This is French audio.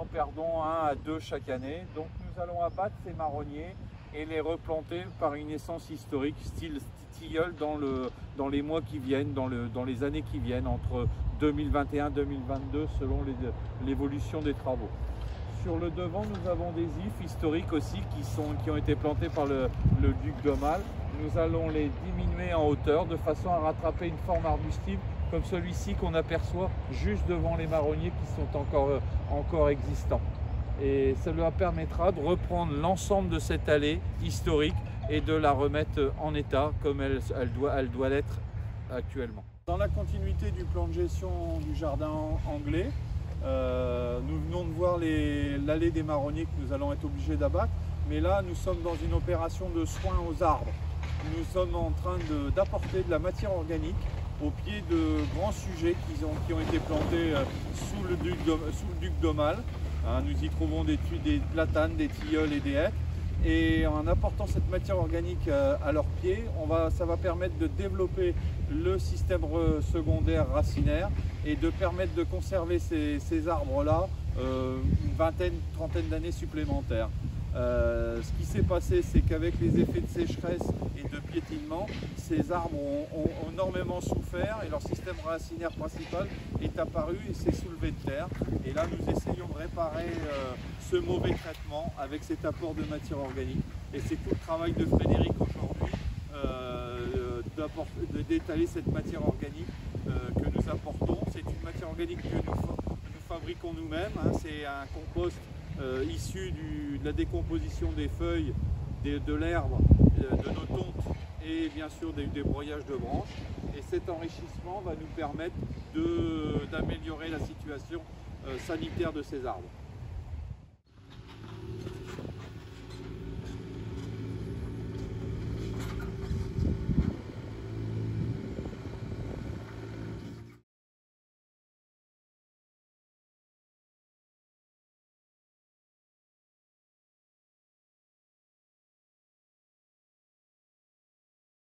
en perdons 1 à 2 chaque année. Donc nous allons abattre ces marronniers et les replanter par une essence historique style tilleul dans les mois qui viennent, dans les années qui viennent, entre 2021 et 2022 selon l'évolution des travaux. Sur le devant, nous avons des ifs historiques aussi qui ont été plantés par le duc d'Aumale. Nous allons les diminuer en hauteur de façon à rattraper une forme arbustive comme celui-ci qu'on aperçoit juste devant les marronniers qui sont encore existants. Et cela permettra de reprendre l'ensemble de cette allée historique et de la remettre en état comme elle doit l'être actuellement. Dans la continuité du plan de gestion du jardin anglais, nous venons de voir l'allée des marronniers que nous allons être obligés d'abattre, mais là nous sommes dans une opération de soin aux arbres. Nous sommes en train d'apporter de la matière organique au pied de grands sujets qui ont été plantés sous le duc d'Aumale. Nous y trouvons des platanes, des tilleuls et des hêtres. Et en apportant cette matière organique à leurs pieds, ça va permettre de développer le système secondaire racinaire et de permettre de conserver ces arbres-là une vingtaine, trentaine d'années supplémentaires. Ce qui s'est passé, c'est qu'avec les effets de sécheresse et de piétinement, ces arbres ont énormément souffert et leur système racinaire principal est apparu et s'est soulevé de terre. Et là, nous essayons de réparer ce mauvais traitement avec cet apport de matière organique. Et c'est tout le travail de Frédéric aujourd'hui d'étaler cette matière organique que nous apportons. C'est une matière organique que nous fabriquons nous-mêmes. C'est un compost issu de la décomposition des feuilles, de l'herbe, de nos tontes et bien sûr des broyages de branches. Et cet enrichissement va nous permettre d'améliorer la situation sanitaire de ces arbres.